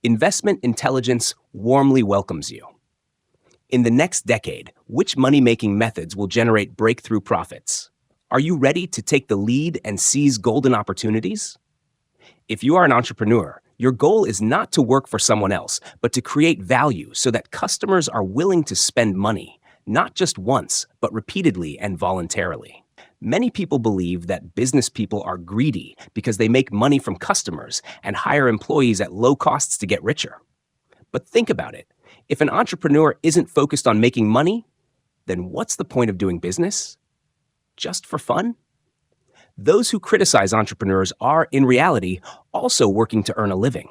Investment intelligence warmly welcomes you. In the next decade, which money-making methods will generate breakthrough profits? Are you ready to take the lead and seize golden opportunities? If you are an entrepreneur, your goal is not to work for someone else, but to create value so that customers are willing to spend money, not just once, but repeatedly and voluntarily. Many people believe that business people are greedy because they make money from customers and hire employees at low costs to get richer. But think about it. If an entrepreneur isn't focused on making money, then what's the point of doing business? Just for fun? Those who criticize entrepreneurs are, in reality, also working to earn a living.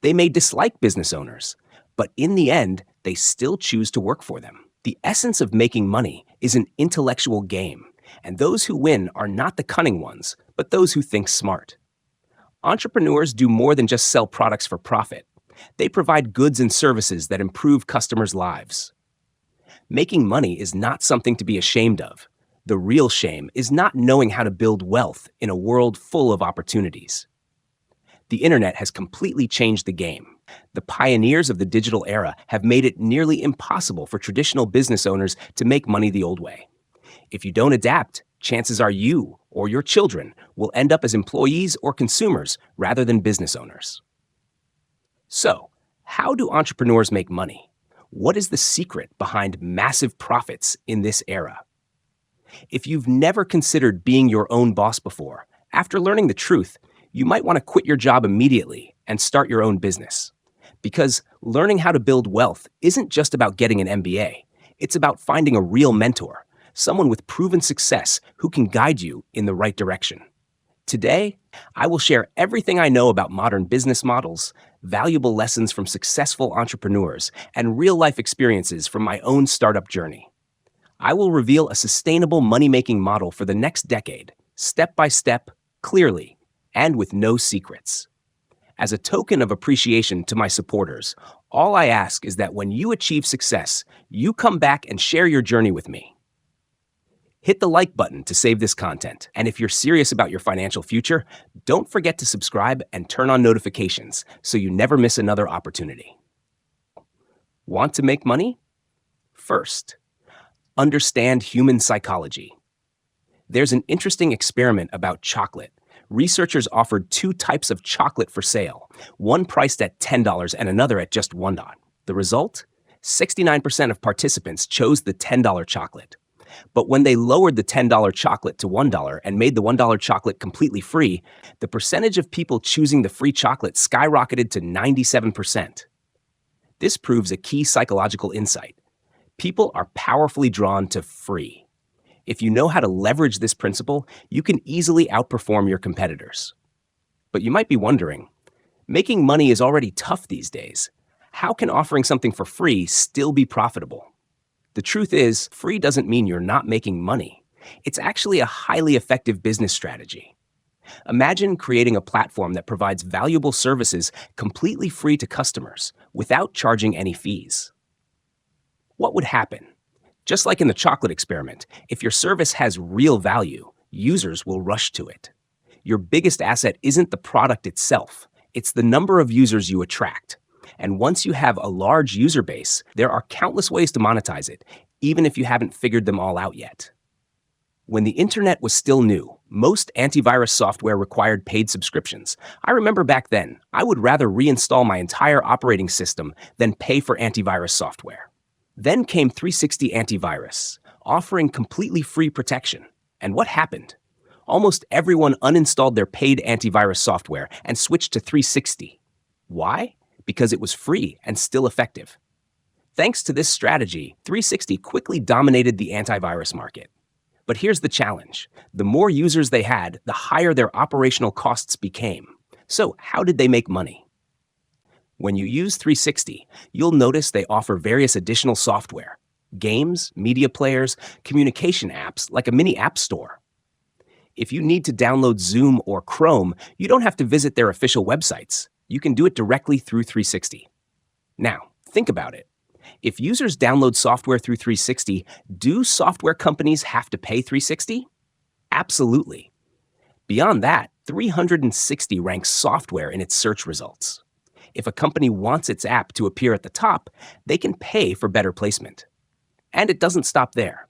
They may dislike business owners, but in the end, they still choose to work for them. The essence of making money is an intellectual game, and those who win are not the cunning ones, but those who think smart. Entrepreneurs do more than just sell products for profit. They provide goods and services that improve customers' lives. Making money is not something to be ashamed of. The real shame is not knowing how to build wealth in a world full of opportunities. The internet has completely changed the game. The pioneers of the digital era have made it nearly impossible for traditional business owners to make money the old way. If you don't adapt, chances are you or your children will end up as employees or consumers rather than business owners. So, how do entrepreneurs make money? What is the secret behind massive profits in this era? If you've never considered being your own boss before, after learning the truth, you might want to quit your job immediately and start your own business. Because learning how to build wealth isn't just about getting an MBA. It's about finding a real mentor, someone with proven success who can guide you in the right direction. Today, I will share everything I know about modern business models, valuable lessons from successful entrepreneurs, and real-life experiences from my own startup journey. I will reveal a sustainable money-making model for the next decade, step by step, clearly, and with no secrets. As a token of appreciation to my supporters, all I ask is that when you achieve success, you come back and share your journey with me. Hit the like button to save this content, and if you're serious about your financial future, don't forget to subscribe and turn on notifications so you never miss another opportunity. Want to make money? First, understand human psychology. There's an interesting experiment about chocolate. Researchers offered two types of chocolate for sale, one priced at $10 and another at just $1. The result? 69% of participants chose the $10 chocolate. But when they lowered the $10 chocolate to $1 and made the $1 chocolate completely free, the percentage of people choosing the free chocolate skyrocketed to 97%. This proves a key psychological insight. People are powerfully drawn to free. If you know how to leverage this principle, you can easily outperform your competitors. But you might be wondering, making money is already tough these days. How can offering something for free still be profitable? The truth is, free doesn't mean you're not making money. It's actually a highly effective business strategy. Imagine creating a platform that provides valuable services completely free to customers without charging any fees. What would happen? Just like in the chocolate experiment, if your service has real value, users will rush to it. Your biggest asset isn't the product itself, it's the number of users you attract. And once you have a large user base, there are countless ways to monetize it, even if you haven't figured them all out yet. When the internet was still new, most antivirus software required paid subscriptions. I remember back then, I would rather reinstall my entire operating system than pay for antivirus software. Then came 360 Antivirus, offering completely free protection. And what happened? Almost everyone uninstalled their paid antivirus software and switched to 360. Why? Because it was free and still effective. Thanks to this strategy, 360 quickly dominated the antivirus market. But here's the challenge. The more users they had, the higher their operational costs became. So how did they make money? When you use 360, you'll notice they offer various additional software, games, media players, communication apps like a mini app store. If you need to download Zoom or Chrome, you don't have to visit their official websites. You can do it directly through 360. Now, think about it. If users download software through 360, do software companies have to pay 360? Absolutely. Beyond that, 360 ranks software in its search results. If a company wants its app to appear at the top, they can pay for better placement. And it doesn't stop there.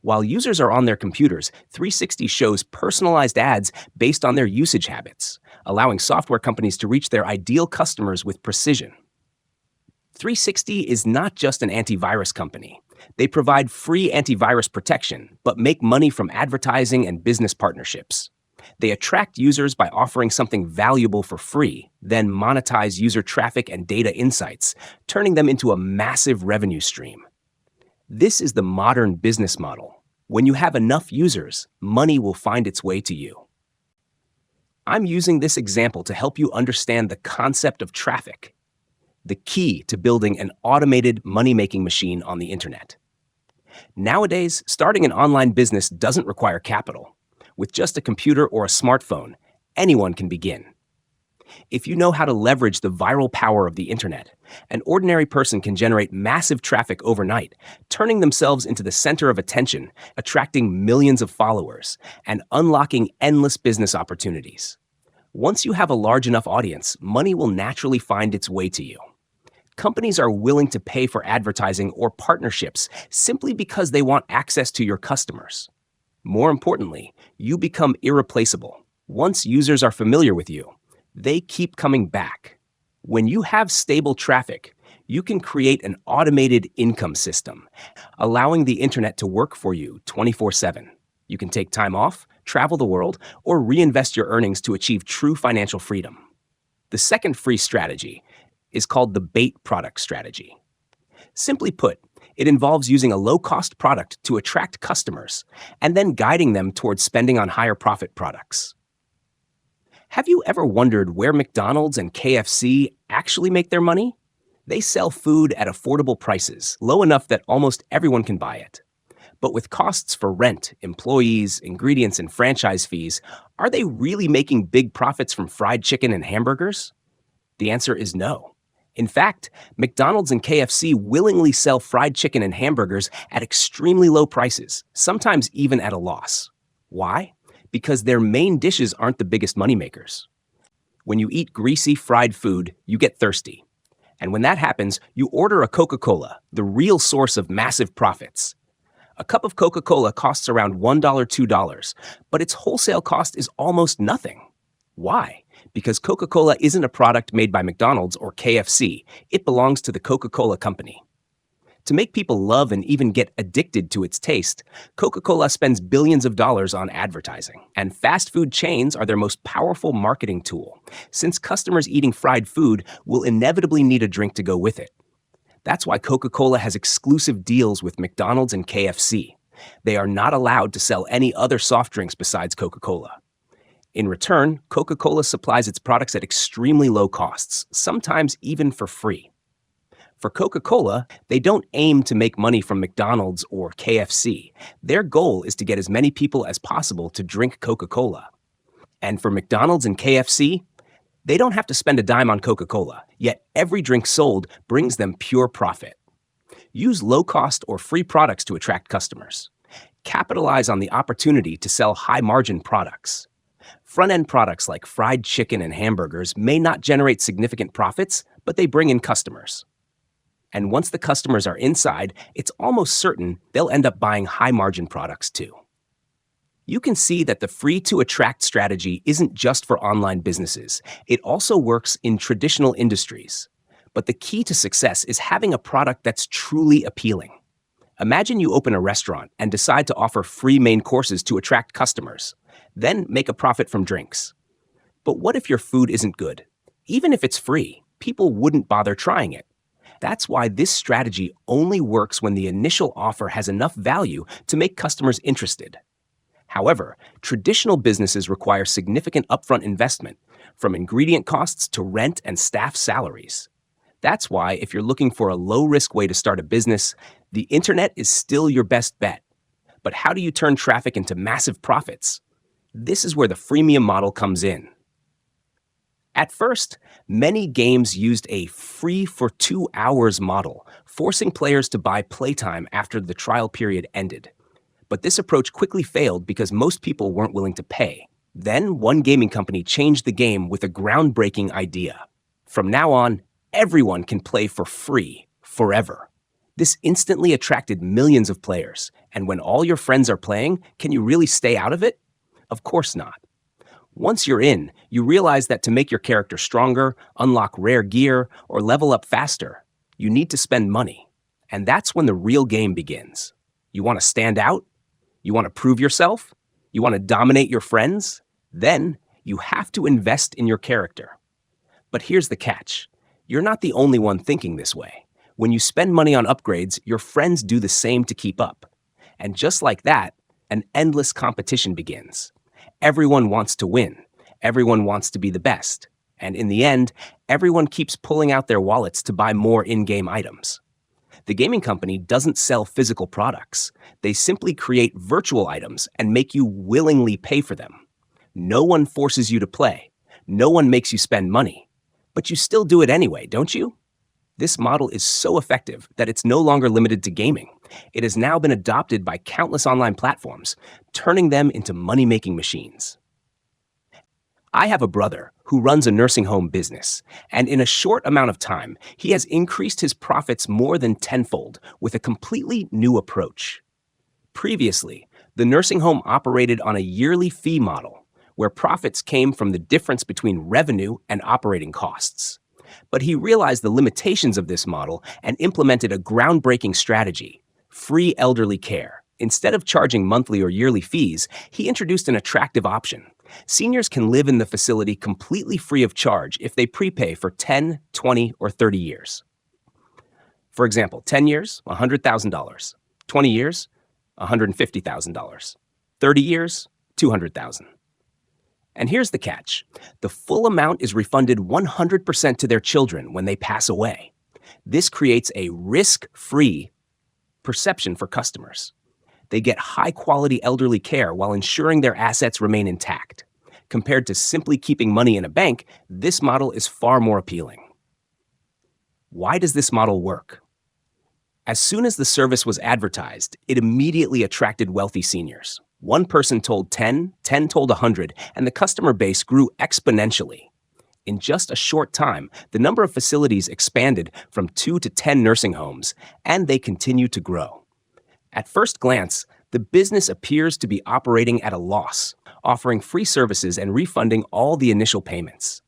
While users are on their computers, 360 shows personalized ads based on their usage habits, allowing software companies to reach their ideal customers with precision. 360 is not just an antivirus company. They provide free antivirus protection, but make money from advertising and business partnerships. They attract users by offering something valuable for free, then monetize user traffic and data insights, turning them into a massive revenue stream. This is the modern business model. When you have enough users, money will find its way to you. I'm using this example to help you understand the concept of traffic, the key to building an automated money-making machine on the internet. Nowadays, starting an online business doesn't require capital. With just a computer or a smartphone, anyone can begin. If you know how to leverage the viral power of the internet, an ordinary person can generate massive traffic overnight, turning themselves into the center of attention, attracting millions of followers, and unlocking endless business opportunities. Once you have a large enough audience, money will naturally find its way to you. Companies are willing to pay for advertising or partnerships simply because they want access to your customers. More importantly, you become irreplaceable. Once users are familiar with you, they keep coming back. When you have stable traffic, you can create an automated income system, allowing the internet to work for you 24/7. You can take time off, travel the world, or reinvest your earnings to achieve true financial freedom. The second free strategy is called the bait product strategy. Simply put, it involves using a low-cost product to attract customers and then guiding them towards spending on higher profit products. Have you ever wondered where McDonald's and KFC actually make their money? They sell food at affordable prices, low enough that almost everyone can buy it. But with costs for rent, employees, ingredients, and franchise fees, are they really making big profits from fried chicken and hamburgers? The answer is no. In fact, McDonald's and KFC willingly sell fried chicken and hamburgers at extremely low prices, sometimes even at a loss. Why? Because their main dishes aren't the biggest moneymakers. When you eat greasy fried food, you get thirsty. And when that happens, you order a Coca-Cola, the real source of massive profits. A cup of Coca-Cola costs around $1, $2, but its wholesale cost is almost nothing. Why? Because Coca-Cola isn't a product made by McDonald's or KFC. It belongs to the Coca-Cola Company. To make people love and even get addicted to its taste, Coca-Cola spends billions of dollars on advertising. And fast food chains are their most powerful marketing tool, since customers eating fried food will inevitably need a drink to go with it. That's why Coca-Cola has exclusive deals with McDonald's and KFC. They are not allowed to sell any other soft drinks besides Coca-Cola. In return, Coca-Cola supplies its products at extremely low costs, sometimes even for free. For Coca-Cola, they don't aim to make money from McDonald's or KFC. Their goal is to get as many people as possible to drink Coca-Cola. And for McDonald's and KFC, they don't have to spend a dime on Coca-Cola, yet every drink sold brings them pure profit. Use low-cost or free products to attract customers. Capitalize on the opportunity to sell high-margin products. Front-end products like fried chicken and hamburgers may not generate significant profits, but they bring in customers. And once the customers are inside, it's almost certain they'll end up buying high-margin products too. You can see that the free-to-attract strategy isn't just for online businesses. It also works in traditional industries. But the key to success is having a product that's truly appealing. Imagine you open a restaurant and decide to offer free main courses to attract customers, then make a profit from drinks. But what if your food isn't good? Even if it's free, people wouldn't bother trying it. That's why this strategy only works when the initial offer has enough value to make customers interested. However, traditional businesses require significant upfront investment, from ingredient costs to rent and staff salaries. That's why, if you're looking for a low-risk way to start a business, the internet is still your best bet. But how do you turn traffic into massive profits? This is where the freemium model comes in. At first, many games used a free for 2 hours model, forcing players to buy playtime after the trial period ended. But this approach quickly failed because most people weren't willing to pay. Then, one gaming company changed the game with a groundbreaking idea: From now on, everyone can play for free forever. This instantly attracted millions of players, and when all your friends are playing, can you really stay out of it? Of course not. Once you're in, you realize that to make your character stronger, unlock rare gear, or level up faster, you need to spend money. And that's when the real game begins. You want to stand out? You want to prove yourself? You want to dominate your friends? Then you have to invest in your character. But here's the catch. You're not the only one thinking this way. When you spend money on upgrades, your friends do the same to keep up. And just like that, an endless competition begins. Everyone wants to win. Everyone wants to be the best. And in the end, everyone keeps pulling out their wallets to buy more in-game items. The gaming company doesn't sell physical products. They simply create virtual items and make you willingly pay for them. No one forces you to play. No one makes you spend money. But you still do it anyway, don't you? This model is so effective that it's no longer limited to gaming. It has now been adopted by countless online platforms, turning them into money-making machines. I have a brother who runs a nursing home business, and in a short amount of time, he has increased his profits more than tenfold with a completely new approach. Previously, the nursing home operated on a yearly fee model, where profits came from the difference between revenue and operating costs. But he realized the limitations of this model and implemented a groundbreaking strategy: free elderly care. Instead of charging monthly or yearly fees, he introduced an attractive option. Seniors can live in the facility completely free of charge if they prepay for 10, 20, or 30 years. For example, 10 years, $100,000. 20 years, $150,000. 30 years, $200,000. And here's the catch. The full amount is refunded 100% to their children when they pass away. This creates a risk-free perception for customers. They get high-quality elderly care while ensuring their assets remain intact. Compared to simply keeping money in a bank, this model is far more appealing. Why does this model work? As soon as the service was advertised, it immediately attracted wealthy seniors. One person told 10, 10 told 100, and the customer base grew exponentially. In just a short time, the number of facilities expanded from 2 to 10 nursing homes, and they continue to grow. At first glance, the business appears to be operating at a loss, offering free services and refunding all the initial payments.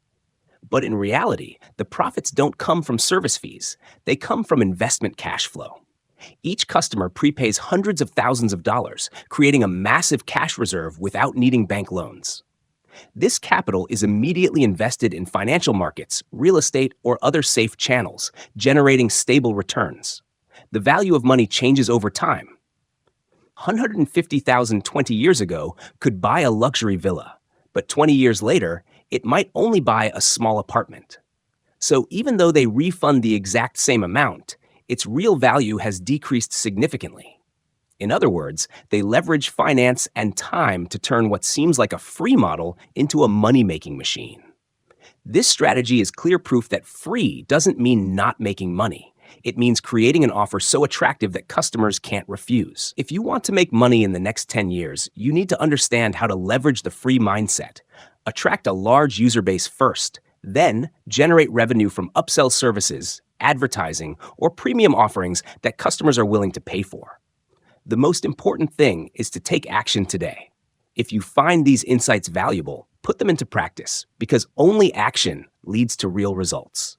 But in reality, the profits don't come from service fees. They come from investment cash flow. Each customer prepays hundreds of thousands of dollars, creating a massive cash reserve without needing bank loans. This capital is immediately invested in financial markets, real estate, or other safe channels, generating stable returns. The value of money changes over time. $150,000 20 years ago could buy a luxury villa, but 20 years later, it might only buy a small apartment. So even though they refund the exact same amount, its real value has decreased significantly. In other words, they leverage finance and time to turn what seems like a free model into a money-making machine. This strategy is clear proof that free doesn't mean not making money. It means creating an offer so attractive that customers can't refuse. If you want to make money in the next 10 years, you need to understand how to leverage the free mindset. Attract a large user base first, then generate revenue from upsell services, advertising, or premium offerings that customers are willing to pay for. The most important thing is to take action today. If you find these insights valuable, put them into practice, because only action leads to real results.